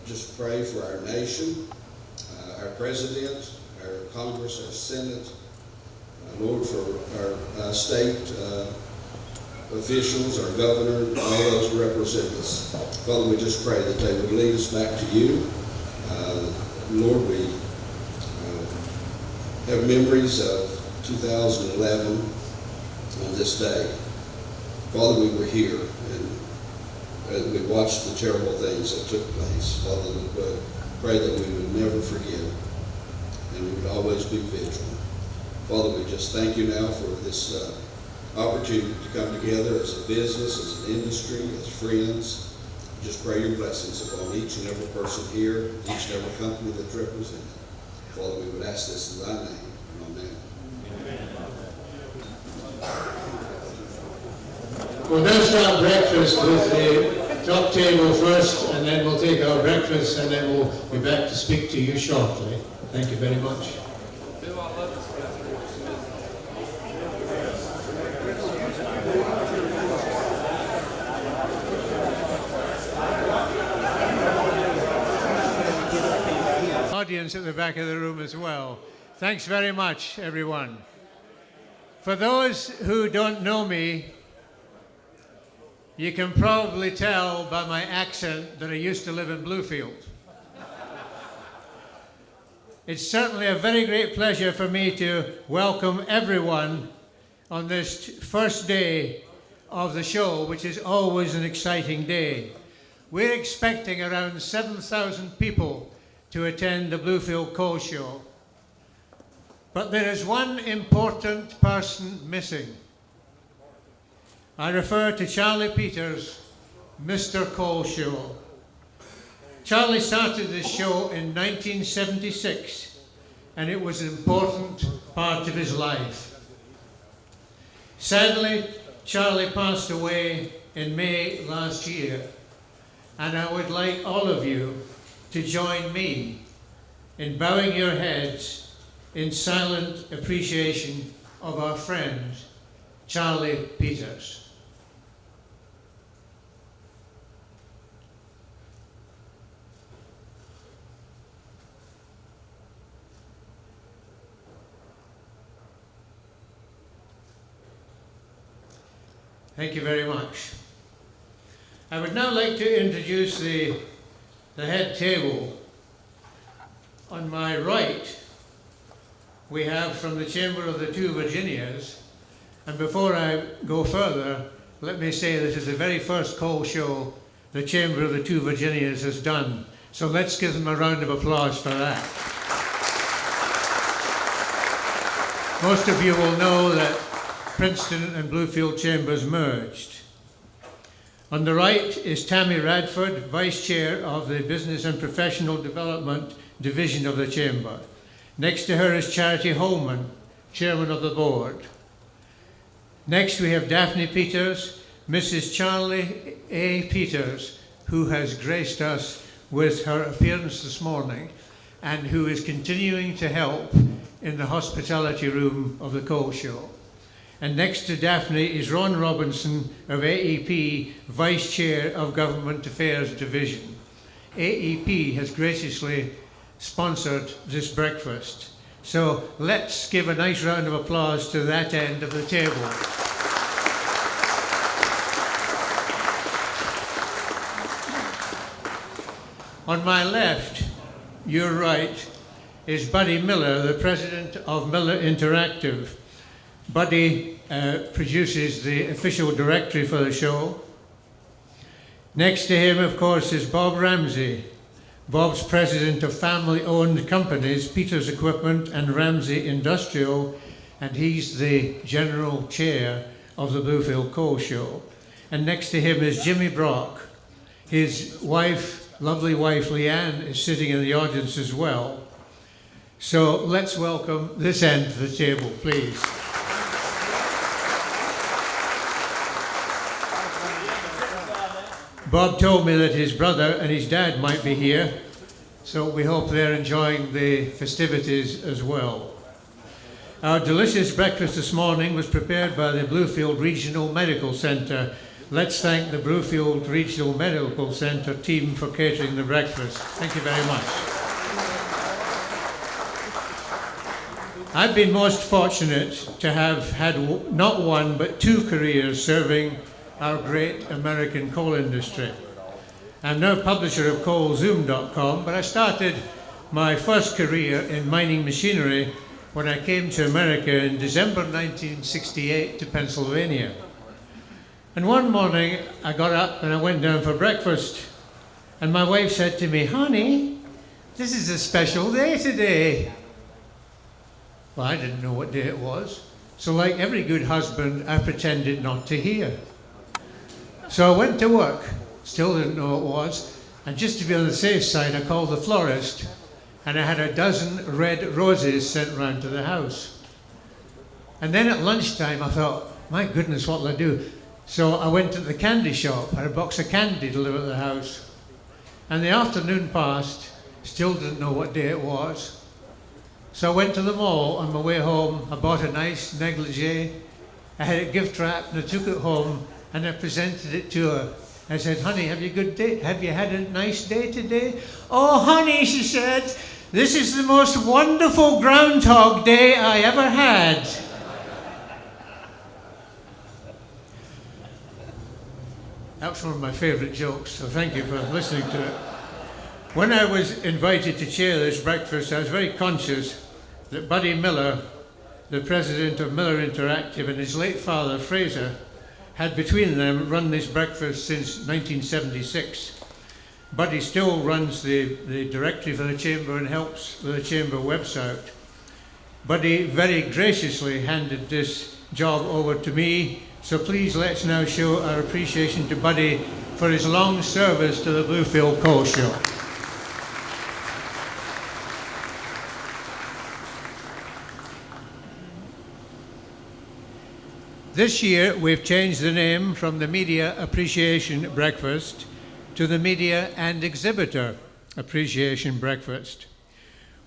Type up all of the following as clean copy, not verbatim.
just pray for our nation, our president, our Congress, our Senate, Lord, for our state officials, our governor, and all those who represent us. Father, we just pray that they would lead us back to you. Lord, we have memories of 2011 on this day. Father, we were here and we watched the terrible things that took place. Father, we pray that we would never forget and we would always be vigilant. Father, we just thank you now for this opportunity to come together as a business, as an industry, as friends. Just pray your blessings upon each and every person here, each and every company that's represented. Father, we would ask this in thy name. Amen. We'll now start breakfast with the top table first, and then we'll take our breakfast, and then we'll be back to speak to you shortly. Thank you very much. Audience at the back of the room as well. Thanks very much, everyone. For those who don't know me, you can probably tell by my accent that I used to live in Bluefield. It's certainly a very great pleasure for me to welcome everyone on this first day of the show, which is always an exciting day. We're expecting around 7,000 people to attend the Bluefield Coal Show. But there is one important person missing. I refer to Charlie Peters, Mr. Coal Show. Charlie started this show in 1976, and it was an important part of his life. Sadly, Charlie passed away in May last year, and I would like all of you to join me in bowing your heads in silent appreciation of our friend, Charlie Peters. Thank you very much. I would now like to introduce the head table. On my right, we have from the Chamber of the Two Virginias, and before I go further, let me say this is the very first coal show the Chamber of the Two Virginias has done. So let's give them a round of applause for that. Most of you will know that Princeton and Bluefield Chambers merged. On the right is Tammy Radford, Vice Chair of the Business and Professional Development Division of the Chamber. Next to her is Charity Holman, Chairman of the Board. Next we have Daphne Peters, Mrs. Charlie A. Peters, who has graced us with her appearance this morning and who is continuing to help in the hospitality room of the Coal Show. And next to Daphne is Ron Robinson of AEP, Vice Chair of Government Affairs Division. AEP has graciously sponsored this breakfast. So let's give a nice round of applause to that end of the table. On my left, your right, is Buddy Miller, the President of Miller Interactive. Buddy produces the official directory for the show. Next to him, of course, is Bob Ramsey. Bob's president of family-owned companies, Peters Equipment and Ramsey Industrial, and he's the general chair of the Bluefield Coal Show. And next to him is Jimmy Brock. His wife, lovely wife Leanne, is sitting in the audience as well. So let's welcome this end of the table, please. Bob told me that his brother and his dad might be here, so we hope they're enjoying the festivities as well. Our delicious breakfast this morning was prepared by the Bluefield Regional Medical Centre, let's thank the Bluefield Regional Medical Centre team for catering the breakfast. Thank you very much. I've been most fortunate to have had not one but two careers serving our great American coal industry. I'm now publisher of coalzoom.com, but I started my first career in mining machinery when I came to America in December 1968 to Pennsylvania. And one morning I got up and I went down for breakfast, and my wife said to me, "Honey, this is a special day today." Well, I didn't know what day it was, so like every good husband, I pretended not to hear. So I went to work, still didn't know what it was, and just to be on the safe side, I called the florist, and I had a dozen red roses sent round to the house. And then at lunchtime, I thought, my goodness, what will I do? So I went to the candy shop, had a box of candy delivered to the house. And the afternoon passed, still didn't know what day it was. So I went to the mall. On my way home, I bought a nice negligee. I had a gift wrap and I took it home and I presented it to her. I said, "Honey, have you had a nice day today?" "Oh, honey," she said, "this is the most wonderful Groundhog Day I ever had." That's one of my favorite jokes, so thank you for listening to it. When I was invited to chair this breakfast, I was very conscious that Buddy Miller, the president of Miller Interactive, and his late father, Fraser, had between them run this breakfast since 1976. Buddy still runs the directory for the Chamber and helps with the Chamber website. Buddy very graciously handed this job over to me, so please let's now show our appreciation to Buddy for his long service to the Bluefield Coal Show. This year, we've changed the name from the Media Appreciation Breakfast to the Media and Exhibitor Appreciation Breakfast.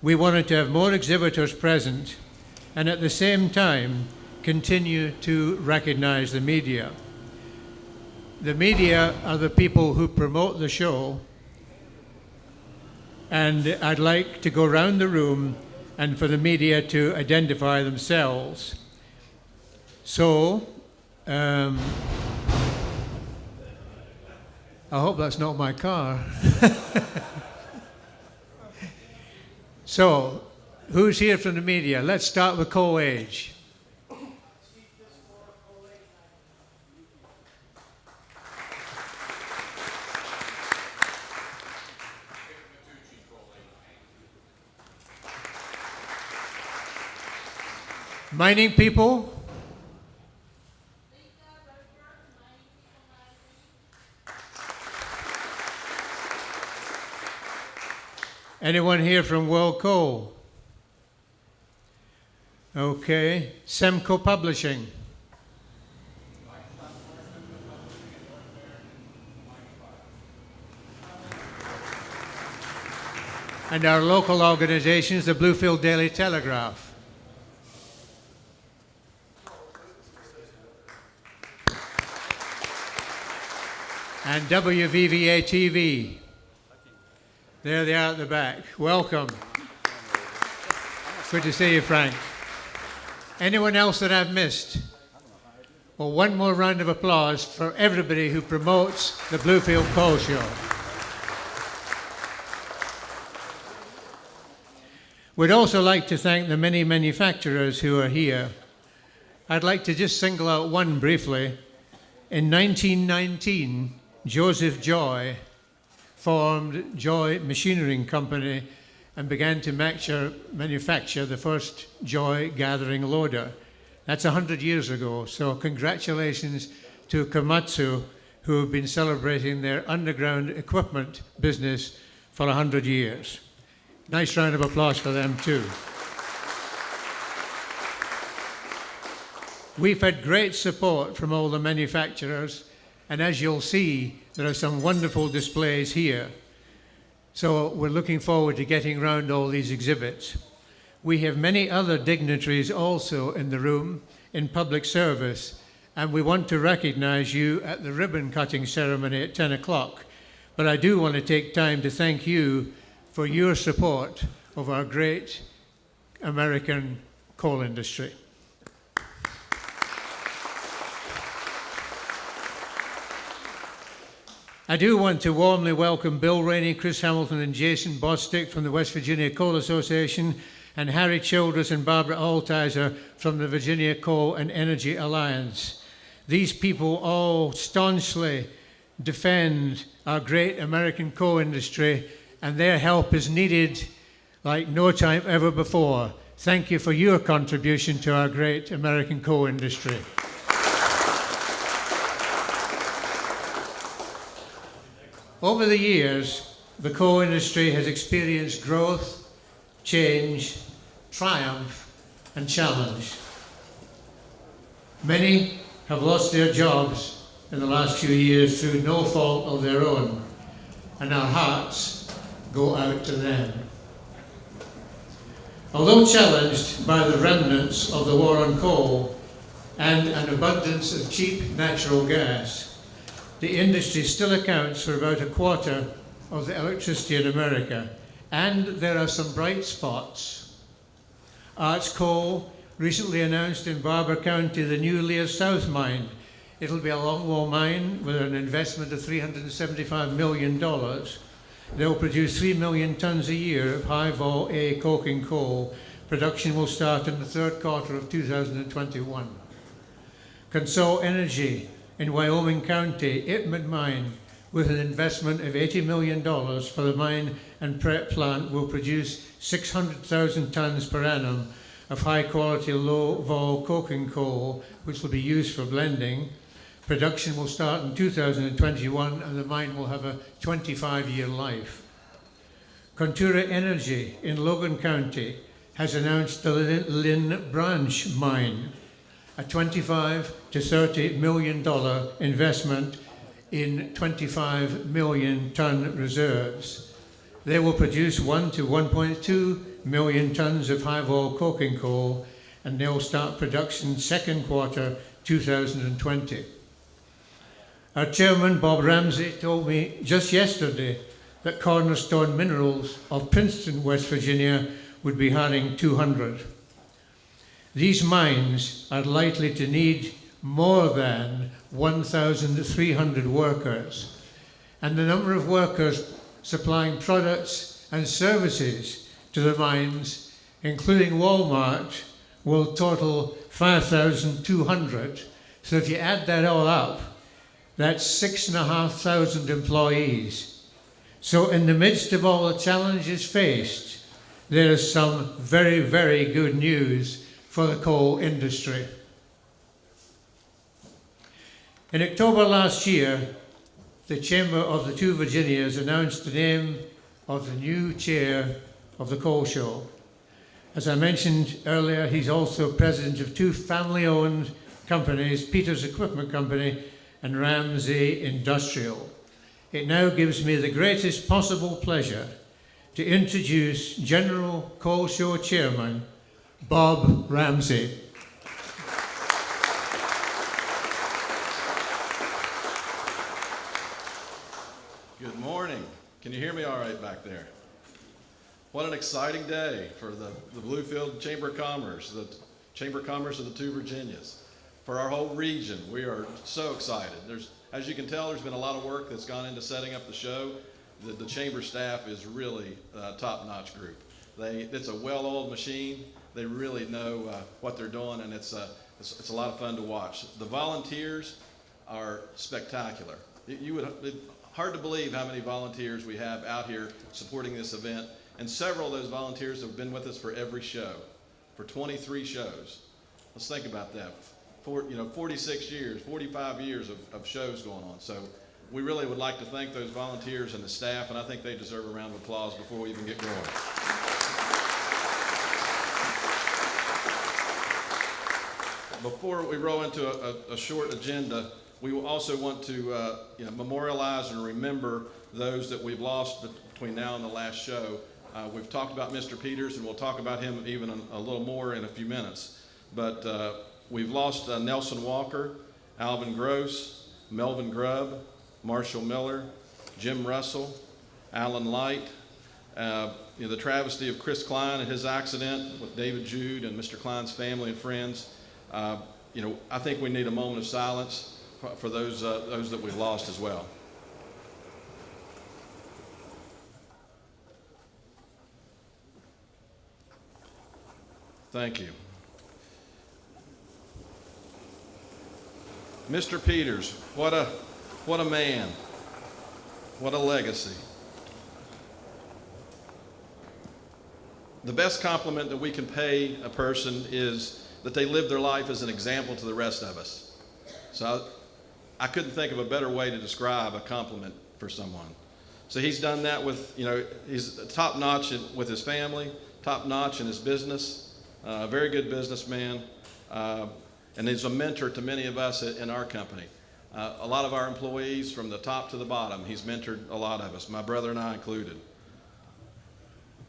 We wanted to have more exhibitors present and at the same time continue to recognize the media. The media are the people who promote the show, and I'd like to go around the room and for the media to identify themselves. So, I hope that's not my car. So, who's here from the media? Let's start with Co-Age. Mining people? Anyone here from World Coal? Okay. Semco Publishing. And our local organizations, the Bluefield Daily Telegraph. And WVVA TV. There they are at the back. Welcome. Good to see you, Frank. Anyone else that I've missed? Well, one more round of applause for everybody who promotes the Bluefield Coal Show. We'd also like to thank the many manufacturers who are here. I'd like to just single out one briefly. In 1919, Joseph Joy formed Joy Machinery Company and began to manufacture the first Joy gathering loader. That's 100 years ago, so congratulations to Komatsu, who have been celebrating their underground equipment business for 100 years. Nice round of applause for them too. We've had great support from all the manufacturers, and as you'll see, there are some wonderful displays here. So we're looking forward to getting around all these exhibits. We have many other dignitaries also in the room in public service, and we want to recognize you at the ribbon cutting ceremony at 10 o'clock. But I do want to take time to thank you for your support of our great American coal industry. I do want to warmly welcome Bill Rainey, Chris Hamilton, and Jason Bostic from the West Virginia Coal Association, and Harry Childress and Barbara Altizer from the Virginia Coal and Energy Alliance. These people all staunchly defend our great American coal industry, and their help is needed like no time ever before. Thank you for your contribution to our great American coal industry. Over the years, the coal industry has experienced growth, change, triumph, and challenge. Many have lost their jobs in the last few years through no fault of their own, and our hearts go out to them. Although challenged by the remnants of the war on coal and an abundance of cheap natural gas, the industry still accounts for about a quarter of the electricity in America, and there are some bright spots. Arch Coal recently announced in Barber County the new Lear South mine. It'll be a longwall mine with an investment of $375 million. They'll produce 3 million tons a year of high-vol A coking coal. Production will start in the third quarter of 2021. Consol Energy in Wyoming County, Itman Mine, with an investment of $80 million for the mine and prep plant, will produce 600,000 tons per annum of high-quality, low-vol coking coal, which will be used for blending. Production will start in 2021, and the mine will have a 25-year life. Contura Energy in Logan County has announced the Lynn Branch Mine, a $25 to $30 million investment in 25 million ton reserves. They will produce 1 to 1.2 million tons of high-vol coking coal, and they'll start production second quarter 2020. Our chairman, Bob Ramsey, told me just yesterday that Cornerstone Minerals of Princeton, West Virginia, would be hiring 200. These mines are likely to need more than 1,300 workers, and the number of workers supplying products and services to the mines, including Walmart, will total 5,200. So if you add that all up, that's 6,500 employees. So in the midst of all the challenges faced, there is some very, very good news for the coal industry. In October last year, the Chamber of the Two Virginias announced the name of the new chair of the Coal Show. As I mentioned earlier, he's also president of two family-owned companies, Peters Equipment Company and Ramsey Industrial. It now gives me the greatest possible pleasure to introduce General Coal Show Chairman Bob Ramsey. Good morning. Can you hear me all right back there? What an exciting day for the Bluefield Chamber of Commerce, the Chamber of Commerce of the Two Virginias. For our whole region, we are so excited. As you can tell, there's been a lot of work that's gone into setting up the show. The Chamber staff is really a top-notch group. It's a well-oiled machine. They really know what they're doing, and it's a lot of fun to watch. The volunteers are spectacular. It's hard to believe how many volunteers we have out here supporting this event, and several of those volunteers have been with us for every show, for 23 shows. Let's think about that. 46 years, 45 years of shows going on. So we really would like to thank those volunteers and the staff, and I think they deserve a round of applause before we even get going. Before we roll into a short agenda, we will also want to memorialize and remember those that we've lost between now and the last show. We've talked about Mr. Peters, and we'll talk about him even a little more in a few minutes. But we've lost Nelson Walker Alvin Gross, Melvin Grubb, Marshall Miller, Jim Russell, Alan Light, the travesty of Chris Klein and his accident with David Jude and Mr. Klein's family and friends. I think we need a moment of silence for those that we've lost as well. Thank you. Mr. Peters, what a man, what a legacy. The best compliment that we can pay a person is that they live their life as an example to the rest of us. So I couldn't think of a better way to describe a compliment for someone. So he's done that with, he's top notch with his family, top notch in his business, a very good businessman, and he's a mentor to many of us in our company. A lot of our employees from the top to the bottom, he's mentored a lot of us, my brother and I included.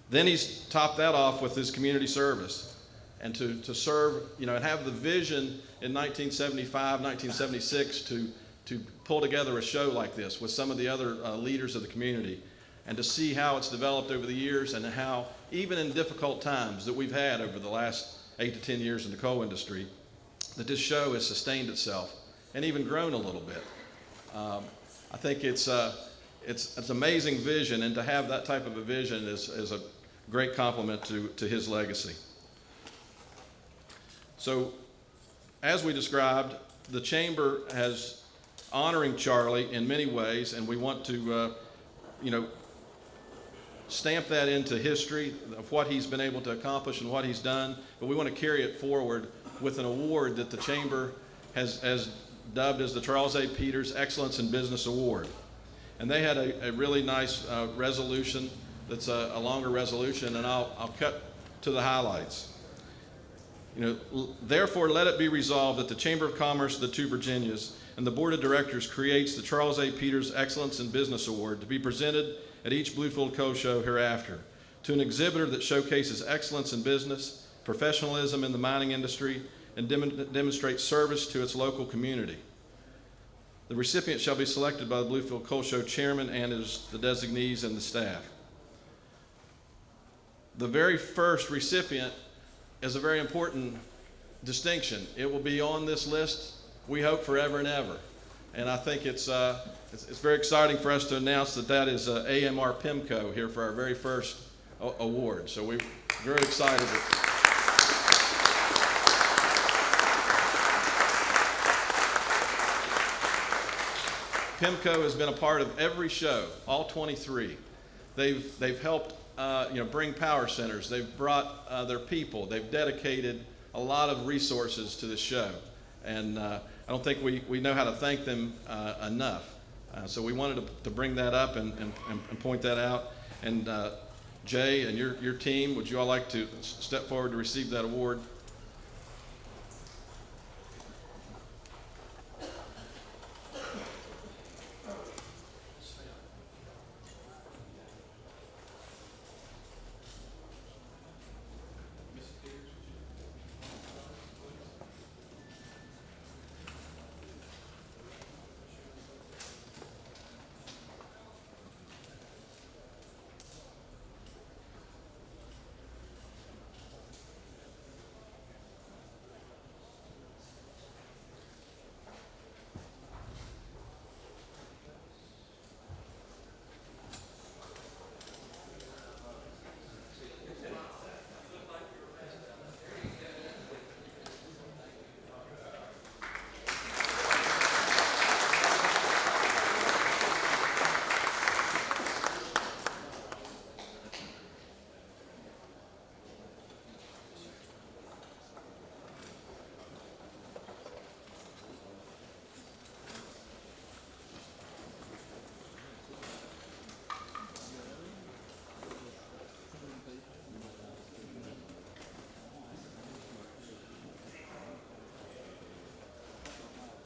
Then he's topped that off with his community service and to serve, and have the vision in 1975, 1976 to pull together a show like this with some of the other leaders of the community, and to see how it's developed over the years, and how even in difficult times that we've had over the last 8 to 10 years in the coal industry, that this show has sustained itself and even grown a little bit. I think it's amazing vision, and to have that type of a vision is a great compliment to his legacy. So, as we described, the Chamber has honoring Charlie in many ways, and we want to, stamp that into history of what he's been able to accomplish and what he's done, but we want to carry it forward with an award that the Chamber has dubbed as the Charles A. Peters Excellence in Business Award. And they had a really nice resolution that's a longer resolution, and I'll cut to the highlights. Therefore, let it be resolved that the Chamber of Commerce of the Two Virginias and the Board of Directors creates the Charles A. Peters Excellence in Business Award to be presented at each Bluefield Coal Show hereafter to an exhibitor that showcases excellence in business, professionalism in the mining industry, and demonstrates service to its local community. The recipient shall be selected by the Bluefield Coal Show chairman and the designees and the staff. The very first recipient is a very important distinction. It will be on this list, we hope, forever and ever. And I think it's very exciting for us to announce that is AMR PIMCO here for our very first award. So we're very excited. PIMCO has been a part of every show, all 23. They've helped bring power centers. They've brought their people. They've dedicated a lot of resources to this show, and I don't think we know how to thank them enough. So we wanted to bring that up and point that out. And Jay and your team, would you all like to step forward to receive that award?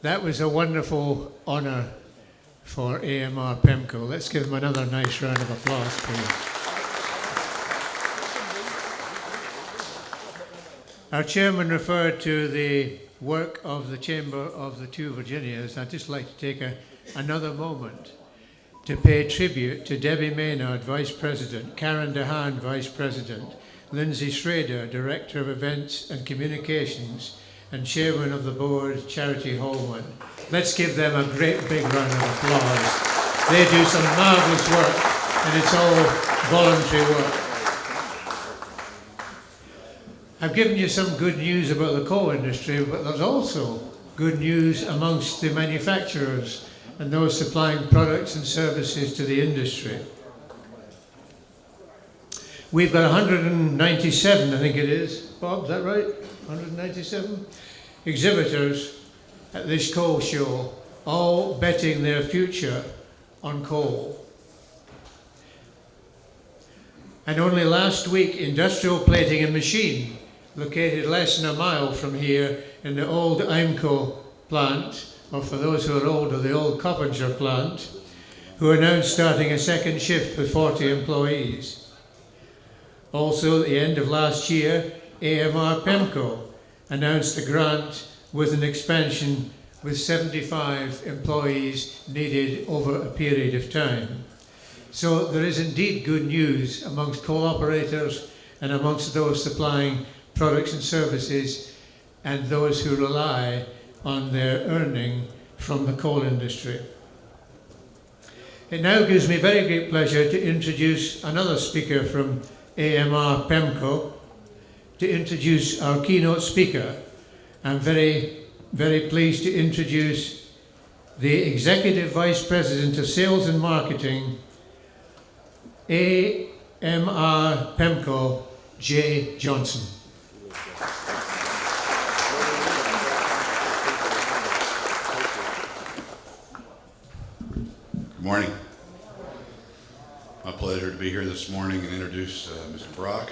That was a wonderful honour for AMR PIMCO. Let's give them another nice round of applause, please. Our chairman referred to the work of the Chamber of the Two Virginias, I'd just like to take another moment to pay tribute to Debbie Maynard, Vice President, Karen DeHaan, Vice President, Lindsay Schrader, Director of Events and Communications, and Chairman of the Board, Charity Holman. Let's give them a great big round of applause. They do some marvellous work, and it's all voluntary work. I've given you some good news about the coal industry, but there's also good news amongst the manufacturers and those supplying products and services to the industry. We've got 197, I think it is. Bob, is that right? 197 exhibitors at this coal show, all betting their future on coal. And only last week, Industrial Plating and Machine, located less than a mile from here in the old IMCO plant, or for those who are older, the old Coppinger plant, who are now starting a second shift with 40 employees. Also, at the end of last year, AMR PEMCO announced a grant with an expansion with 75 employees needed over a period of time. So there is indeed good news amongst coal operators and amongst those supplying products and services and those who rely on their earning from the coal industry. It now gives me very great pleasure to introduce another speaker from AMR PEMCO, to introduce our keynote speaker. I'm very, very pleased to introduce the Executive Vice President of Sales and Marketing, AMR PEMCO, Jay Johnson. Good morning. My pleasure to be here this morning and introduce Mr. Brock.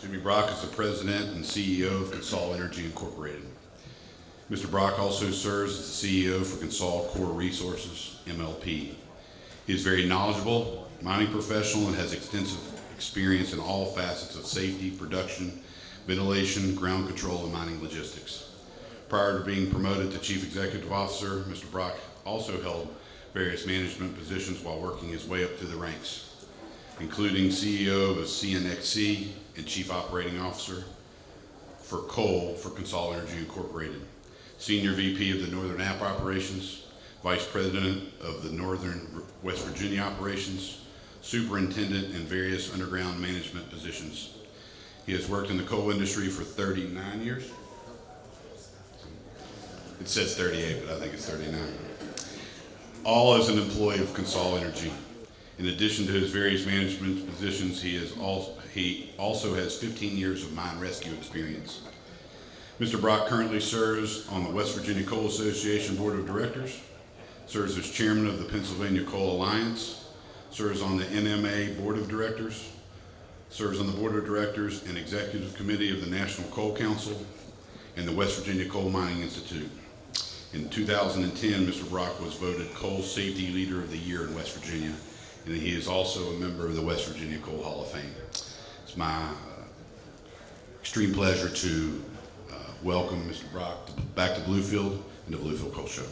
Jimmy Brock is the President and CEO of Consol Energy Incorporated. Mr. Brock also serves as the CEO for Consol Core Resources, MLP. He is very knowledgeable, mining professional, and has extensive experience in all facets of safety, production, ventilation, ground control, and mining logistics. Prior to being promoted to Chief Executive Officer, Mr. Brock also held various management positions while working his way up through the ranks, including CEO of CNXC and Chief Operating Officer for coal for Consol Energy Incorporated, Senior VP of the Northern App Operations, Vice President of the Northern West Virginia Operations, Superintendent, and various underground management positions. He has worked in the coal industry for 39 years. It says 38, but I think it's 39. All as an employee of Consol Energy. In addition to his various management positions, he also has 15 years of mine rescue experience. Mr. Brock currently serves on the West Virginia Coal Association Board of Directors, serves as Chairman of the Pennsylvania Coal Alliance, serves on the NMA Board of Directors, serves on the Board of Directors and Executive Committee of the National Coal Council and the West Virginia Coal Mining Institute. In 2010, Mr. Brock was voted Coal Safety Leader of the Year in West Virginia, and he is also a member of the West Virginia Coal Hall of Fame. It's my extreme pleasure to welcome Mr. Brock back to Bluefield and the Bluefield Coal Show.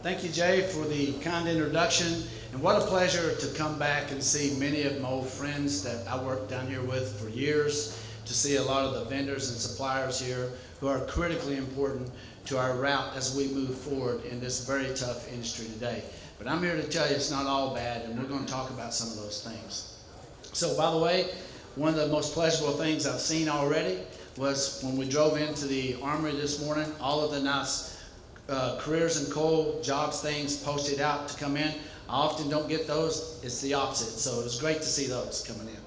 Thank you, Jay, for the kind introduction. And what a pleasure to come back and see many of my old friends that I worked down here with for years, to see a lot of the vendors and suppliers here who are critically important to our route as we move forward in this very tough industry today. But I'm here to tell you it's not all bad, and we're going to talk about some of those things. So, by the way, one of the most pleasurable things I've seen already was when we drove into the Armory this morning, all of the nice careers in coal, jobs, things posted out to come in. I often don't get those. It's the opposite. So it was great to see those coming in.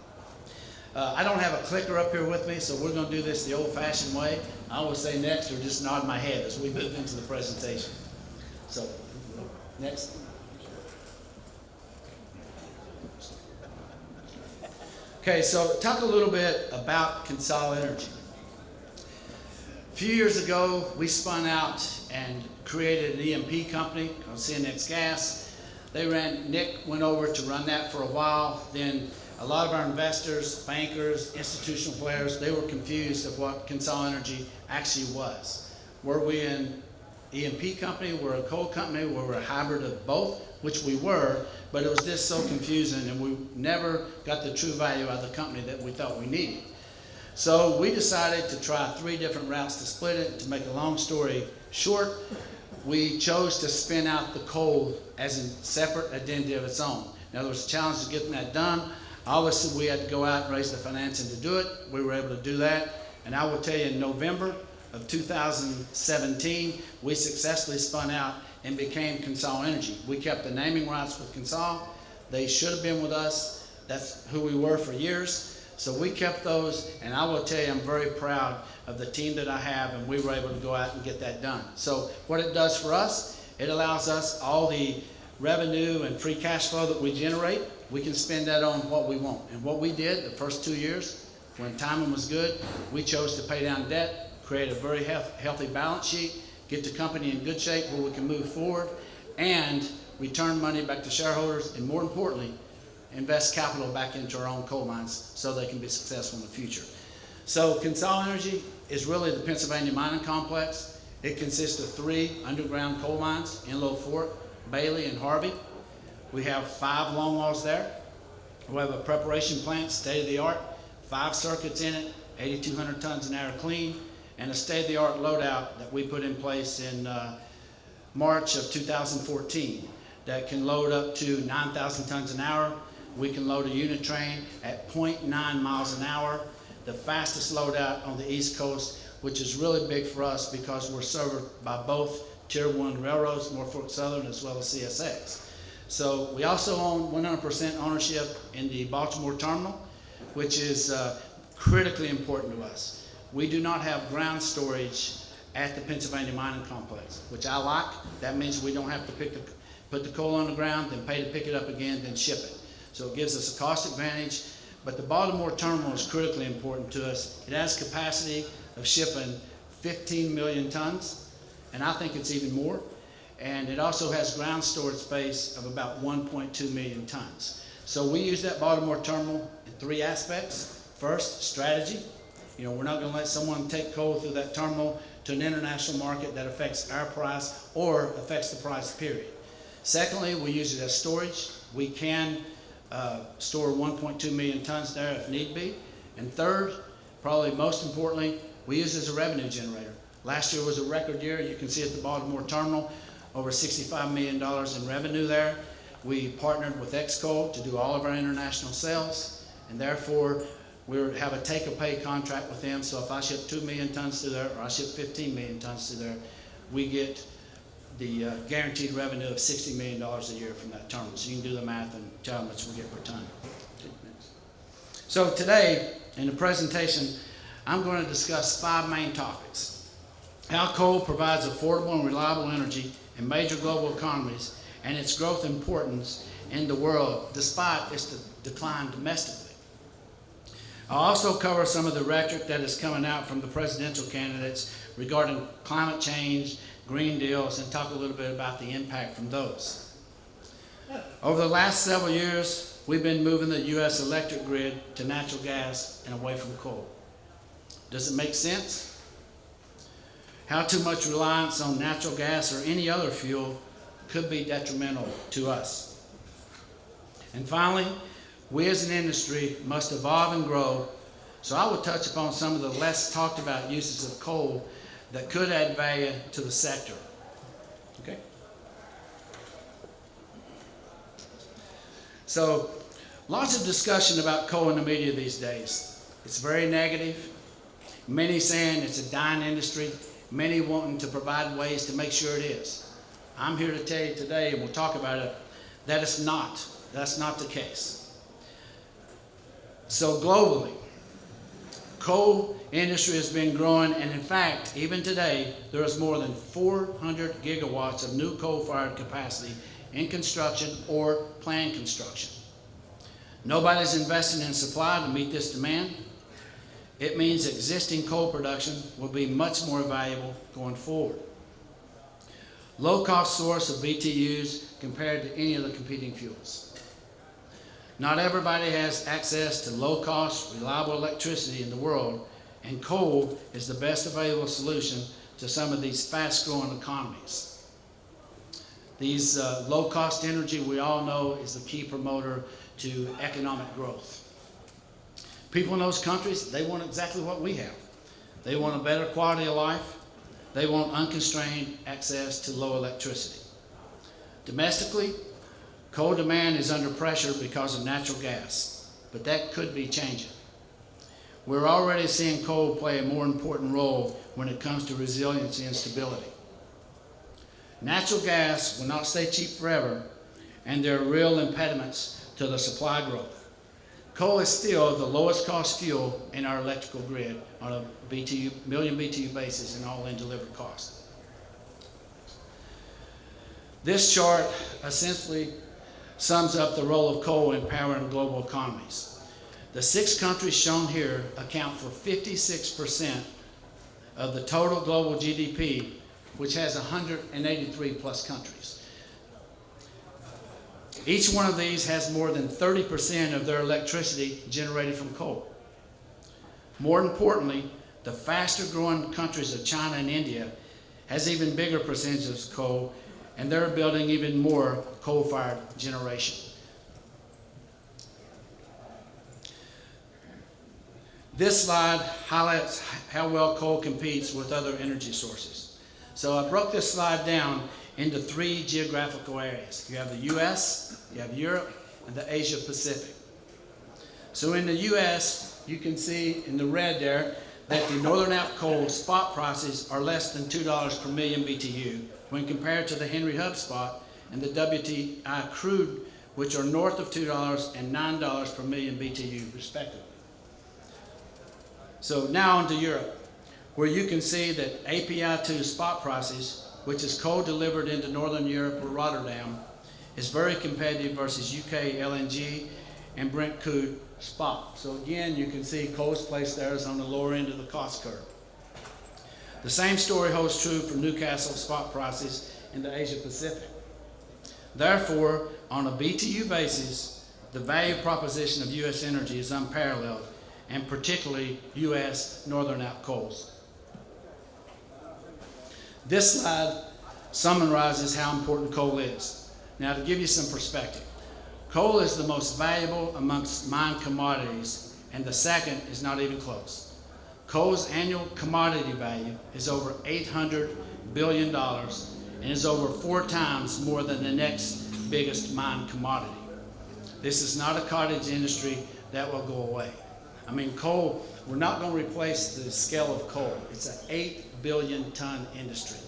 I don't have a clicker up here with me, so we're going to do this the old-fashioned way. I always say next or just nod my head as we move into the presentation. So, next. Okay, so talk a little bit about Consol Energy. A few years ago, we spun out and created an E&P company called CNX Gas. Nick went over to run that for a while. Then a lot of our investors, bankers, institutional players, they were confused of what Consol Energy actually was. Were we an E&P company? Were a coal company? Were we a hybrid of both? Which we were, but it was just so confusing, and we never got the true value out of the company that we thought we needed. So we decided to try 3 different routes to split it. To make a long story short, we chose to spin out the coal as a separate identity of its own. Now, there was a challenge to getting that done. Obviously, we had to go out and raise the financing to do it. We were able to do that. And I will tell you, in November of 2017, we successfully spun out and became Consol Energy. We kept the naming rights with Consol. They should have been with us. That's who we were for years. So we kept those, and I will tell you, I'm very proud of the team that I have, and we were able to go out and get that done. So what it does for us, it allows us all the revenue and free cash flow that we generate, we can spend that on what we want. And what we did the first 2 years, when timing was good, we chose to pay down debt, create a very healthy balance sheet, get the company in good shape where we can move forward, and return money back to shareholders, and more importantly, invest capital back into our own coal mines so they can be successful in the future. So Consol Energy is really the Pennsylvania mining complex. It consists of 3 underground coal mines, Enlow Fork, Bailey, and Harvey. We have 5 longwalls there. We have a preparation plant, state-of-the-art, 5 circuits in it, 8,200 tons an hour clean, and a state-of-the-art loadout that we put in place in March of 2014 that can load up to 9,000 tons an hour. We can load a unit train at 0.9 miles an hour, the fastest loadout on the East Coast, which is really big for us because we're served by both Tier 1 railroads, Norfolk Southern as well as CSX. So we also own 100% ownership in the Baltimore terminal, which is critically important to us. We do not have ground storage at the Pennsylvania mining complex, which I like. That means we don't have to put the coal on the ground, then pay to pick it up again, then ship it. So it gives us a cost advantage, but the Baltimore terminal is critically important to us. It has capacity of shipping 15 million tons, and I think it's even more. And it also has ground storage space of about 1.2 million tons. So we use that Baltimore terminal in 3 aspects. First, strategy. You know, we're not gonna let someone take coal through that terminal to an international market that affects our price or affects the price, period. Secondly, we use it as storage. We can store 1.2 million tons there if need be. And third, probably most importantly, we use it as a revenue generator. Last year was a record year. You can see at the Baltimore terminal, over $65 million in revenue there. We partnered with Xcoal to do all of our international sales, and therefore we have a take-or-pay contract with them. So if I ship 2 million tons through there, or I ship 15 million tons through there, we get the guaranteed revenue of $60 million a year from that terminal. So you can do the math and tell how much we get per ton. So today, in the presentation, I'm going to discuss 5 main topics. How coal provides affordable and reliable energy in major global economies and its growth importance in the world despite its decline domestically. I'll also cover some of the rhetoric that is coming out from the presidential candidates regarding climate change, green deals, and talk a little bit about the impact from those. Over the last several years, we've been moving the U.S. electric grid to natural gas and away from coal. Does it make sense? How too much reliance on natural gas or any other fuel could be detrimental to us. And finally, we as an industry must evolve and grow. So I will touch upon some of the less talked about uses of coal that could add value to the sector. Okay? So, lots of discussion about coal in the media these days. It's very negative. Many saying it's a dying industry. Many wanting to provide ways to make sure it is. I'm here to tell you today, and we'll talk about it, that it's not. That's not the case. So globally, coal industry has been growing, and in fact, even today, there is more than 400 gigawatts of new coal-fired capacity in construction or planned construction. Nobody's investing in supply to meet this demand. It means existing coal production will be much more valuable going forward. low-cost source of BTUs compared to any of the competing fuels. Not everybody has access to low-cost, reliable electricity in the world, and coal is the best available solution to some of these fast-growing economies. These low-cost energy, we all know, is the key promoter to economic growth. People in those countries, they want exactly what we have. They want a better quality of life. They want unconstrained access to low electricity. Domestically, coal demand is under pressure because of natural gas, but that could be changing. We're already seeing coal play a more important role when it comes to resiliency and stability. Natural gas will not stay cheap forever, and there are real impediments to the supply growth. Coal is still the lowest cost fuel in our electrical grid on a million BTU basis in all-in delivered cost. This chart essentially sums up the role of coal in powering global economies. The 6 countries shown here account for 56% of the total global GDP, which has 183 plus countries. Each one of these has more than 30% of their electricity generated from coal. More importantly, the faster growing countries of China and India has even bigger percentages of coal, and they're building even more coal-fired generation. This slide highlights how well coal competes with other energy sources. So I broke this slide down into 3 geographical areas. You have the US, you have Europe, and the Asia Pacific. So in the US, you can see in the red there that the Northern App coal spot prices are less than $2 per million BTU when compared to the Henry Hub spot and the WTI crude, which are north of $2 and $9 per million BTU respectively. So now on to Europe, where you can see that API2 spot prices, which is coal delivered into Northern Europe or Rotterdam, is very competitive versus UK LNG and Brent crude spot. So again, you can see coal's placed there is on the lower end of the cost curve. The same story holds true for Newcastle spot prices in the Asia Pacific. Therefore, on a BTU basis, the value proposition of US energy is unparalleled, and particularly US Northern App coals. This slide summarizes how important coal is. Now, to give you some perspective, coal is the most valuable amongst mined commodities, and the second is not even close. Coal's annual commodity value is over $800 billion and is over 4 times more than the next biggest mined commodity. This is not a cottage industry that will go away. I mean, coal, we're not going to replace the scale of coal. It's an 8 billion ton industry.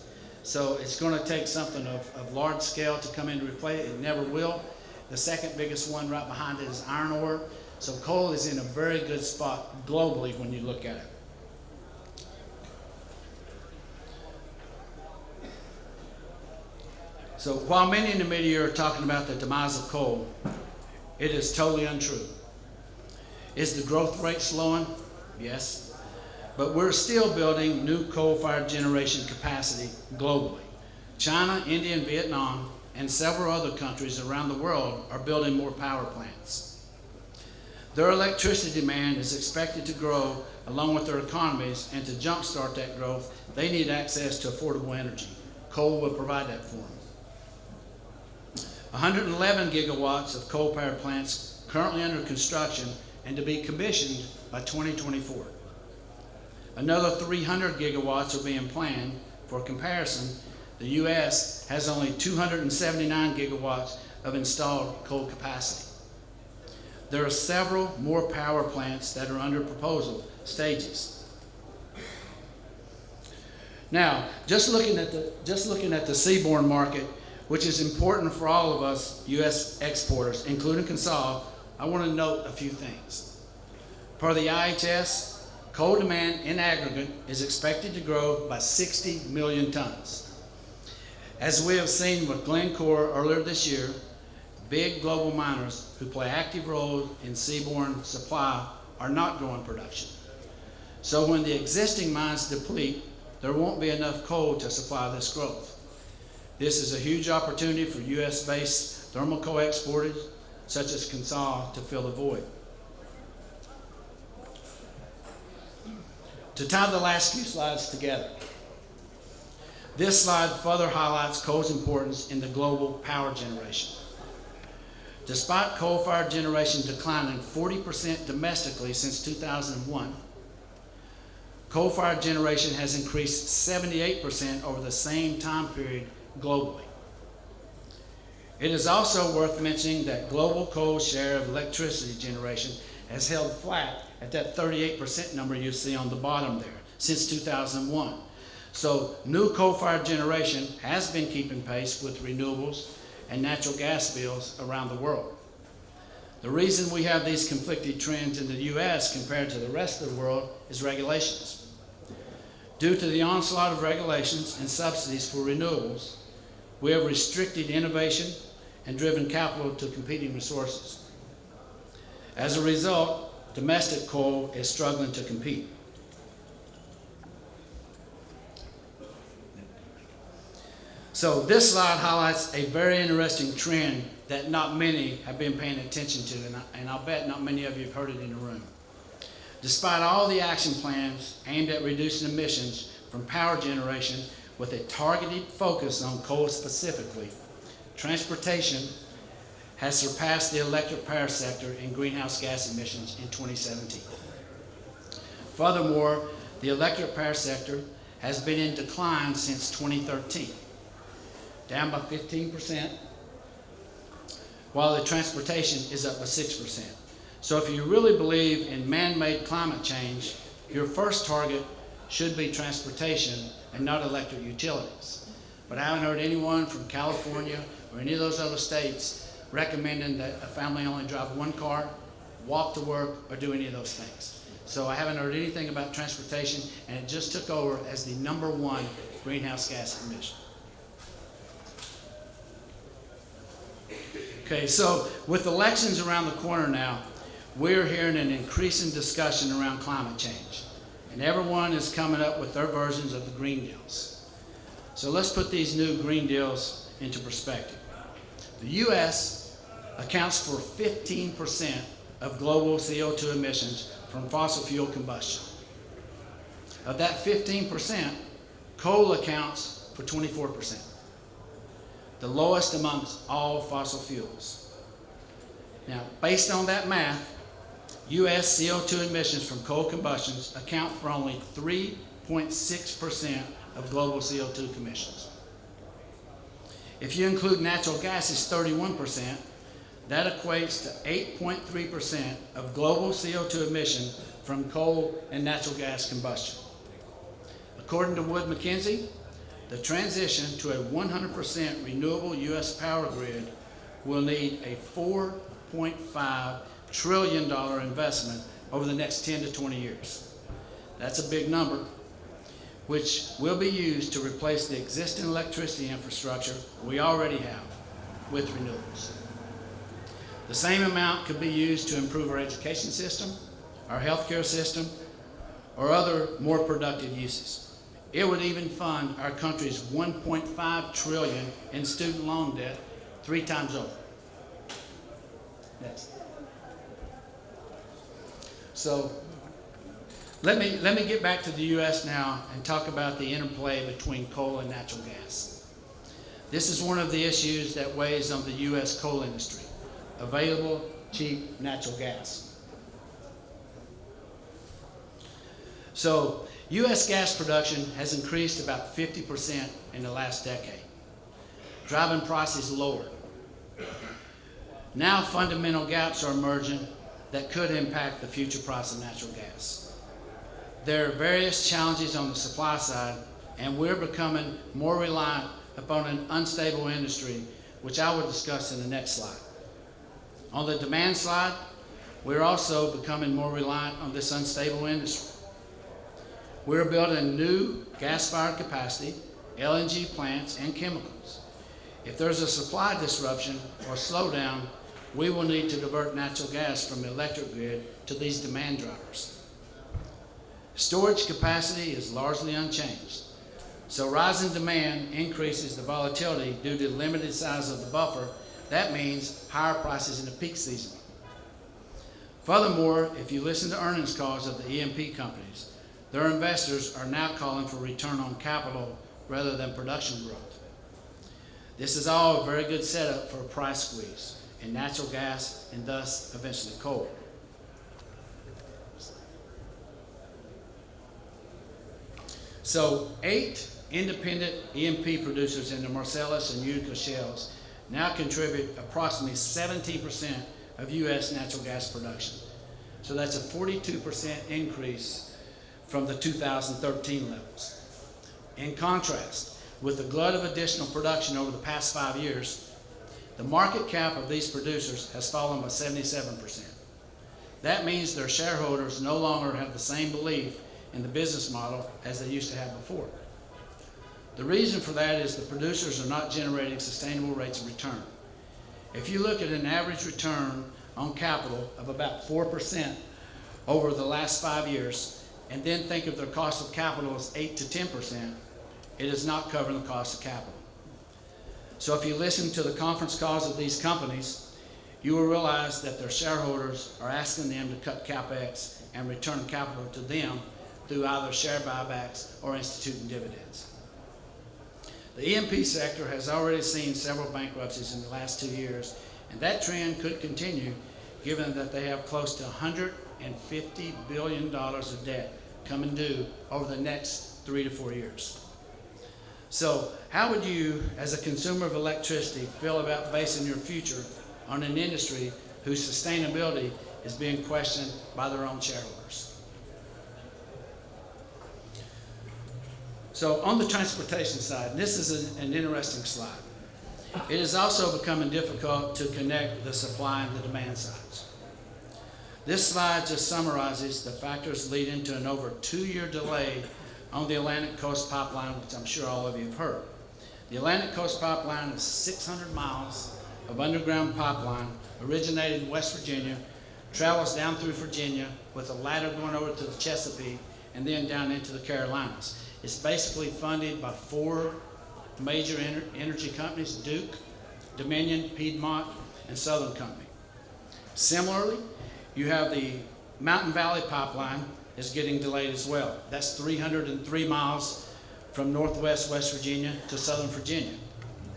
So it's going to take something of large scale to come in to replace it. It never will. The second biggest one right behind it is iron ore. So coal is in a very good spot globally when you look at it. So while many in the media are talking about the demise of coal, it is totally untrue. Is the growth rate slowing? Yes. But we're still building new coal-fired generation capacity globally. China, India, and Vietnam, and several other countries around the world are building more power plants. Their electricity demand is expected to grow along with their economies, and to jumpstart that growth, they need access to affordable energy. Coal will provide that for them. 111 gigawatts of coal-powered plants currently under construction and to be commissioned by 2024. Another 300 gigawatts are being planned. For comparison, the US has only 279 gigawatts of installed coal capacity. There are several more power plants that are under proposal stages. Now, just looking at the seaborne market, which is important for all of us US exporters, including CONSOL, I want to note a few things. Per the IHS, coal demand in aggregate is expected to grow by 60 million tons. As we have seen with Glencore earlier this year, big global miners who play active roles in seaborne supply are not growing production. So when the existing mines deplete, there won't be enough coal to supply this growth. This is a huge opportunity for U.S.-based thermal coal exporters such as CONSOL to fill the void. To tie the last few slides together, this slide further highlights coal's importance in the global power generation. Despite coal-fired generation declining 40% domestically since 2001, coal-fired generation has increased 78% over the same time period globally. It is also worth mentioning that global coal's share of electricity generation has held flat at that 38% number you see on the bottom there since 2001. So new coal-fired generation has been keeping pace with renewables and natural gas bills around the world. The reason we have these conflicting trends in the U.S. compared to the rest of the world is regulations. Due to the onslaught of regulations and subsidies for renewables, we have restricted innovation and driven capital to competing resources. As a result, domestic coal is struggling to compete. So this slide highlights a very interesting trend that not many have been paying attention to, and I'll bet not many of you have heard it in the room. Despite all the action plans aimed at reducing emissions from power generation with a targeted focus on coal specifically, transportation has surpassed the electric power sector in greenhouse gas emissions in 2017. Furthermore, the electric power sector has been in decline since 2013, down by 15%, while the transportation is up by 6%. So if you really believe in man-made climate change, your first target should be transportation and not electric utilities. But I haven't heard anyone from California or any of those other states recommending that a family only drive one car, walk to work, or do any of those things. So I haven't heard anything about transportation, and it just took over as the #1 greenhouse gas emission. Okay, so with elections around the corner now, we're hearing an increasing discussion around climate change, and everyone is coming up with their versions of the Green Deals. So let's put these new Green Deals into perspective. The U.S. accounts for 15% of global CO2 emissions from fossil fuel combustion. Of that 15%, coal accounts for 24%, the lowest amongst all fossil fuels. Now, based on that math, U.S. CO2 emissions from coal combustions account for only 3.6% of global CO2 emissions. If you include natural gas as 31%, that equates to 8.3% of global CO2 emission from coal and natural gas combustion. According to Wood Mackenzie, the transition to a 100% renewable U.S. power grid will need a $4.5 trillion investment over the next 10 to 20 years. That's a big number, which will be used to replace the existing electricity infrastructure we already have with renewables. The same amount could be used to improve our education system, our healthcare system, or other more productive uses. It would even fund our country's $1.5 trillion in student loan debt 3 times over. Next. So let me get back to the U.S. now and talk about the interplay between coal and natural gas. This is one of the issues that weighs on the U.S. coal industry: available, cheap natural gas. So U.S. gas production has increased about 50% in the last decade, driving prices lower. Now fundamental gaps are emerging that could impact the future price of natural gas. There are various challenges on the supply side, and we're becoming more reliant upon an unstable industry, which I will discuss in the next slide. On the demand side, we're also becoming more reliant on this unstable industry. We're building new gas-fired capacity, LNG plants, and chemicals. If there's a supply disruption or slowdown, we will need to divert natural gas from the electric grid to these demand drivers. Storage capacity is largely unchanged. So rising demand increases the volatility due to the limited size of the buffer. That means higher prices in the peak season. Furthermore, if you listen to earnings calls of the E&P companies, their investors are now calling for return on capital rather than production growth. This is all a very good setup for a price squeeze in natural gas and thus eventually coal. So 8 independent E&P producers in the Marcellus and Utica shales now contribute approximately 17% of U.S. natural gas production. So that's a 42% increase from the 2013 levels. In contrast, with the glut of additional production over the past 5 years, the market cap of these producers has fallen by 77%. That means their shareholders no longer have the same belief in the business model as they used to have before. The reason for that is the producers are not generating sustainable rates of return. If you look at an average return on capital of about 4% over the last 5 years, and then think of their cost of capital as 8 to 10%, it is not covering the cost of capital. So if you listen to the conference calls of these companies, you will realize that their shareholders are asking them to cut CapEx and return capital to them through either share buybacks or instituting dividends. The E&P sector has already seen several bankruptcies in the last 2 years, and that trend could continue given that they have close to $150 billion of debt coming due over the next 3 to 4 years. So how would you, as a consumer of electricity, feel about basing your future on an industry whose sustainability is being questioned by their own shareholders? So on the transportation side, and this is an interesting slide. It is also becoming difficult to connect the supply and the demand sides. This slide just summarizes the factors leading to an over 2-year delay on the Atlantic Coast Pipeline, which I'm sure all of you have heard. The Atlantic Coast Pipeline is 600 miles of underground pipeline, originated in West Virginia, travels down through Virginia with a ladder going over to the Chesapeake and then down into the Carolinas. It's basically funded by 4 major energy companies: Duke, Dominion, Piedmont, and Southern Company. Similarly, you have the Mountain Valley Pipeline is getting delayed as well. That's 303 miles from northwest West Virginia to southern Virginia.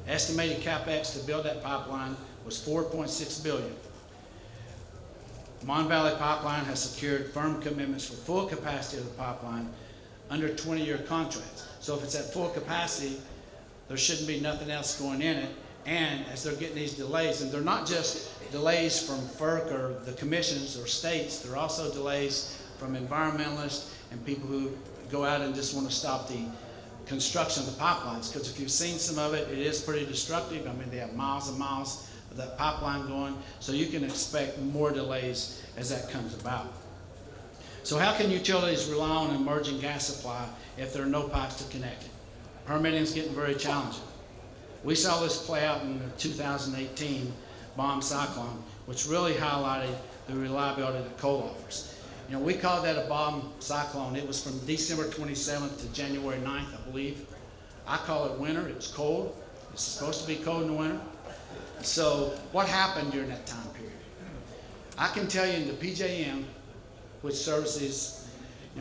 Estimated CapEx to build that pipeline was $4.6 billion. Mon Valley Pipeline has secured firm commitments for full capacity of the pipeline under 20-year contracts. So if it's at full capacity, there shouldn't be nothing else going in it. And as they're getting these delays, and they're not just delays from FERC or the commissions or states, they're also delays from environmentalists and people who go out and just want to stop the construction of the pipelines. Because if you've seen some of it, it is pretty destructive. I mean, they have miles and miles of that pipeline going, so you can expect more delays as that comes about. So how can utilities rely on emerging gas supply if there are no pipes to connect it? Permitting is getting very challenging. We saw this play out in the 2018 bomb cyclone, which really highlighted the reliability that coal offers. You know, we called that a bomb cyclone. It was from December 27th to January 9th, I believe. I call it winter. It was cold. It's supposed to be cold in the winter. So what happened during that time period? I can tell you in the PJM, which services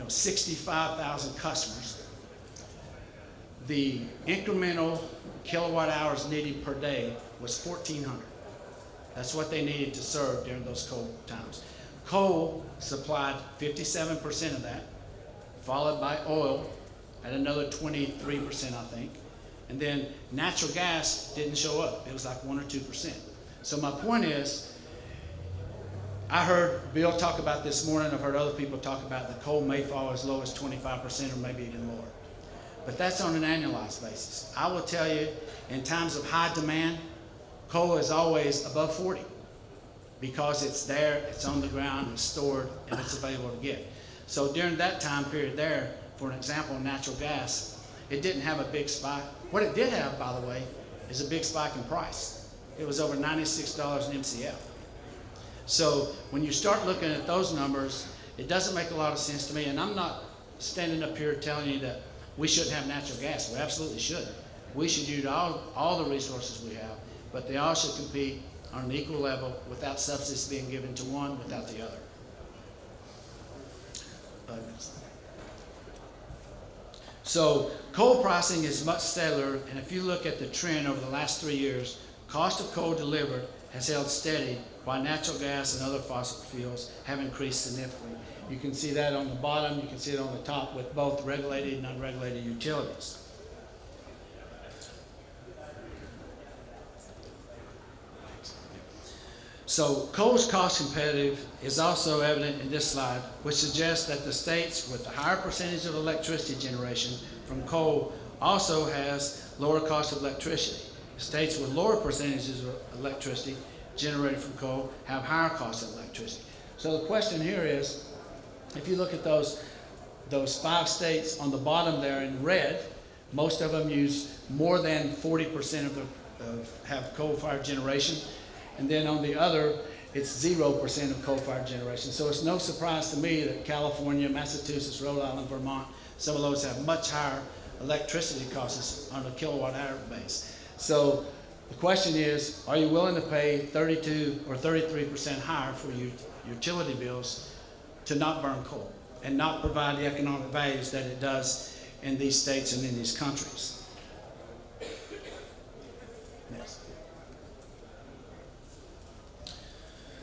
65,000 customers, the incremental kilowatt hours needed per day was 1,400. That's what they needed to serve during those cold times. Coal supplied 57% of that, followed by oil at another 23%, I think. And then natural gas didn't show up. It was like 1 or 2%. So my point is, I heard Bill talk about this morning, I've heard other people talk about the coal may fall as low as 25% or maybe even lower. But that's on an annualized basis. I will tell you, in times of high demand, coal is always above 40 because it's there, it's on the ground, it's stored, and it's available to get. So during that time period there, for an example, natural gas, it didn't have a big spike. What it did have, by the way, is a big spike in price. It was over $96 an MCF. So when you start looking at those numbers, it doesn't make a lot of sense to me. And I'm not standing up here telling you that we shouldn't have natural gas. We absolutely should. We should use all the resources we have, but they all should compete on an equal level without subsidies being given to one without the other. So coal pricing is much steadier, and if you look at the trend over the last 3 years, cost of coal delivered has held steady while natural gas and other fossil fuels have increased significantly. You can see that on the bottom, you can see it on the top with both regulated and unregulated utilities. So coal's cost competitive is also evident in this slide, which suggests that the states with the higher percentage of electricity generation from coal also has lower cost of electricity. States with lower percentages of electricity generated from coal have higher cost of electricity. So the question here is, if you look at those 5 states on the bottom there in red, most of them use more than 40% have coal-fired generation. And then on the other, it's 0% of coal-fired generation. So it's no surprise to me that California, Massachusetts, Rhode Island, Vermont, some of those have much higher electricity costs on a kilowatt hour base. So the question is, are you willing to pay 32 or 33% higher for your utility bills to not burn coal and not provide the economic values that it does in these states and in these countries? Next.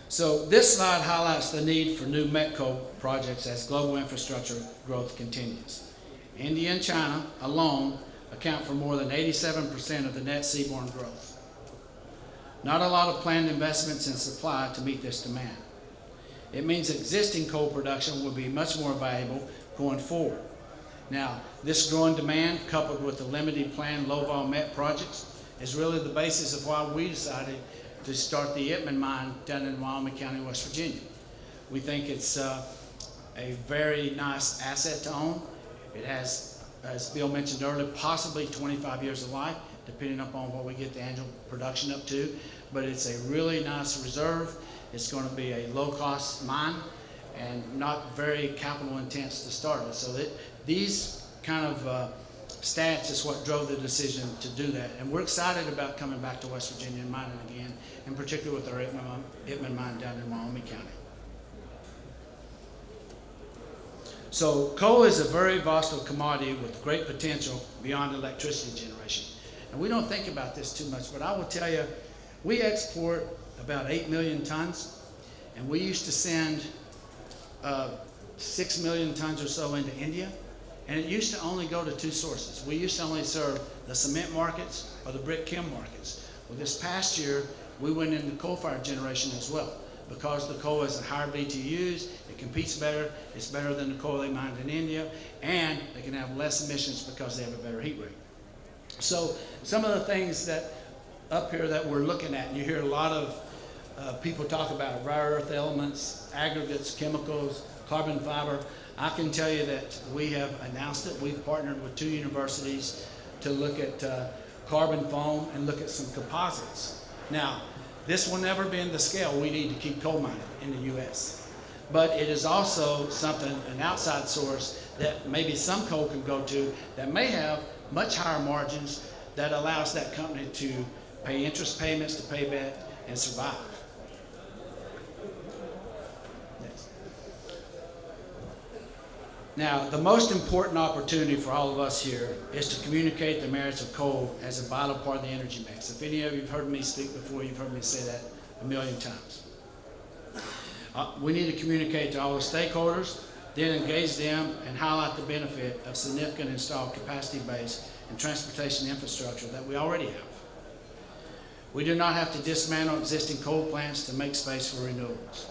So this slide highlights the need for new met coal projects as global infrastructure growth continues. India and China alone account for more than 87% of the net seaborne growth. Not a lot of planned investments in supply to meet this demand. It means existing coal production will be much more valuable going forward. Now, this growing demand, coupled with the limited planned low-vol met projects, is really the basis of why we decided to start the Itman mine down in Wyoming County, West Virginia. We think it's a very nice asset to own. It has, as Bill mentioned earlier, possibly 25 years of life, depending upon what we get the annual production up to. But it's a really nice reserve. It's going to be a low-cost mine and not very capital intense to start with. So these kind of stats is what drove the decision to do that. And we're excited about coming back to West Virginia and mining again, in particular with our Itman mine down in Wyoming County. So coal is a very versatile commodity with great potential beyond electricity generation. And we don't think about this too much, but I will tell you, we export about 8 million tons, and we used to send 6 million tons or so into India, and it used to only go to 2 sources. We used to only serve the cement markets or the brick kiln markets. Well, this past year, we went into coal-fired generation as well. Because the coal is a higher BTUs, it competes better, it's better than the coal they mined in India, and they can have less emissions because they have a better heat rate. So some of the things that up here that we're looking at, and you hear a lot of people talk about rare earth elements, aggregates, chemicals, carbon fiber. I can tell you that we have announced it. We've partnered with 2 universities to look at carbon foam and look at some composites. Now, this will never be in the scale we need to keep coal mining in the U.S. But it is also something, an outside source that maybe some coal can go to that may have much higher margins that allows that company to pay interest payments, to pay back, and survive. Next. Now, the most important opportunity for all of us here is to communicate the merits of coal as a vital part of the energy mix. If any of you have heard me speak before, you've heard me say that a million times. We need to communicate to all the stakeholders, then engage them and highlight the benefit of significant installed capacity base and transportation infrastructure that we already have. We do not have to dismantle existing coal plants to make space for renewables,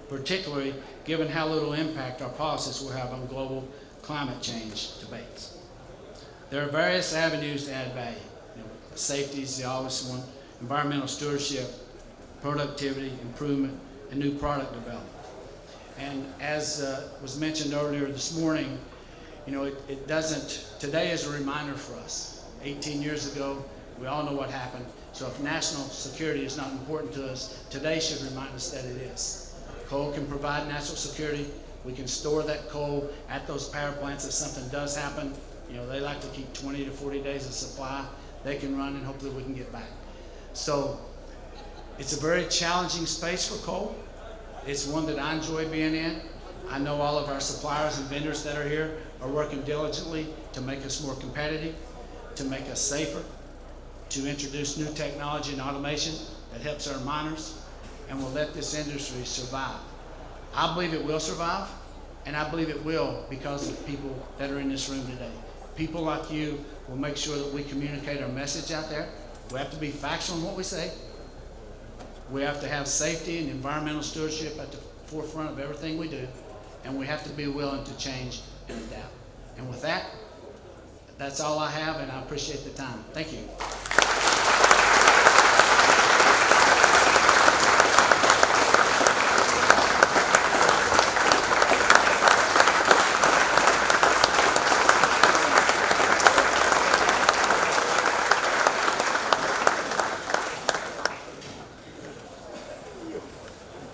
particularly given how little impact our policies will have on global climate change debates. There are various avenues to add value. Safety is the obvious one, environmental stewardship, productivity, improvement, and new product development. And as was mentioned earlier this morning, today is a reminder for us. 18 years ago, we all know what happened. So if national security is not important to us, today should remind us that it is. Coal can provide national security. We can store that coal at those power plants if something does happen. You know, they like to keep 20 to 40 days of supply. They can run and hopefully we can get back. So it's a very challenging space for coal. It's one that I enjoy being in. I know all of our suppliers and vendors that are here are working diligently to make us more competitive, to make us safer, to introduce new technology and automation that helps our miners and will let this industry survive. I believe it will survive, and I believe it will because of the people that are in this room today. People like you will make sure that we communicate our message out there. We have to be factual in what we say. We have to have safety and environmental stewardship at the forefront of everything we do, and we have to be willing to change and adapt. And with that, that's all I have, and I appreciate the time. Thank you.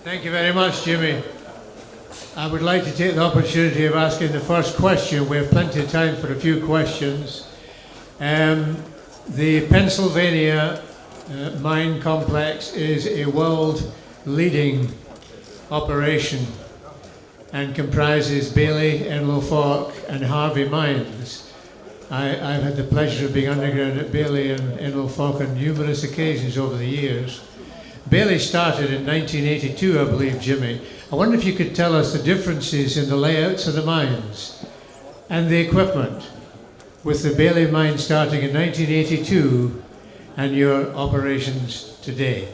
Thank you very much, Jimmy. I would like to take the opportunity of asking the first question. We have plenty of time for a few questions. The Pennsylvania mine complex is a world-leading operation and comprises Bailey, Enlow Fork and Harvey mines. I've had the pleasure of being underground at Bailey and Enlow Fork on numerous occasions over the years. Bailey started in 1982, I believe, Jimmy. I wonder if you could tell us the differences in the layouts of the mines and the equipment with the Bailey mine starting in 1982 and your operations today.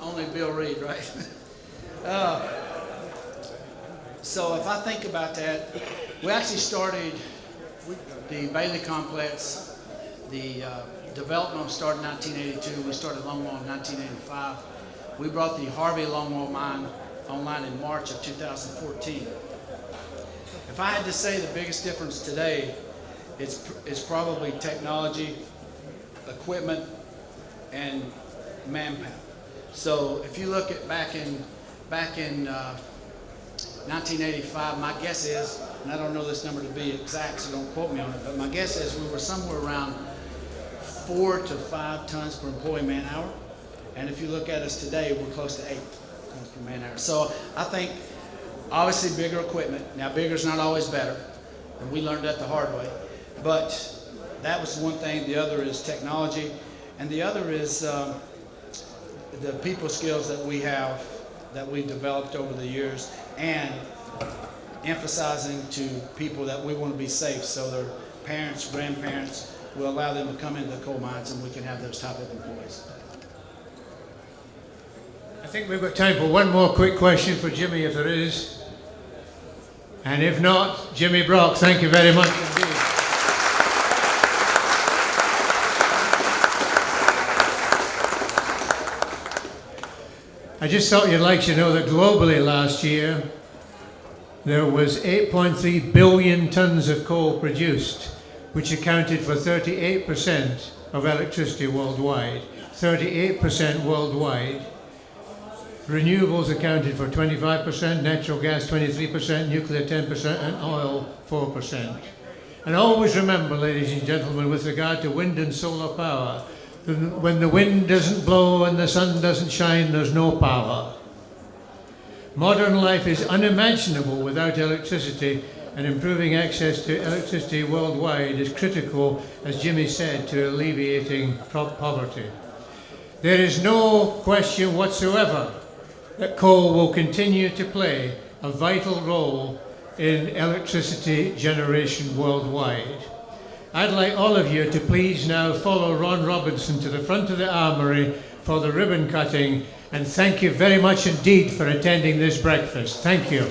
Only Bill Reed, right? So if I think about that, we actually started the Bailey complex, the development started in 1982. We started longwall in 1985. We brought the Harvey longwall mine online in March of 2014. If I had to say the biggest difference today, it's probably technology, equipment, and manpower. So if you look at back in 1985, my guess is, and I don't know this number to be exact, so don't quote me on it, but my guess is we were somewhere around 4 to 5 tons per employee man hour. And if you look at us today, we're close to 8 tons per man hour. So I think obviously bigger equipment. Now bigger's not always better, and we learned that the hard way. But that was one thing. The other is technology, and the other is the people skills that we have, that we've developed over the years, and emphasizing to people that we want to be safe, so their parents, grandparents will allow them to come into the coal mines and we can have those type of employees. I think we've got time for one more quick question for Jimmy, if there is. And if not, Jimmy Brock, thank you very much indeed. I just thought you'd like to know that globally last year, there was 8.3 billion tons of coal produced, which accounted for 38% of electricity worldwide. 38% worldwide. Renewables accounted for 25%, natural gas 23%, nuclear 10%, and oil 4%. And always remember, ladies and gentlemen, with regard to wind and solar power, when the wind doesn't blow and the sun doesn't shine, there's no power. Modern life is unimaginable without electricity, and improving access to electricity worldwide is critical, as Jimmy said, to alleviating poverty. There is no question whatsoever that coal will continue to play a vital role in electricity generation worldwide. I'd like all of you to please now follow Ron Robinson to the front of the armory for the ribbon cutting, and thank you very much indeed for attending this breakfast. Thank you.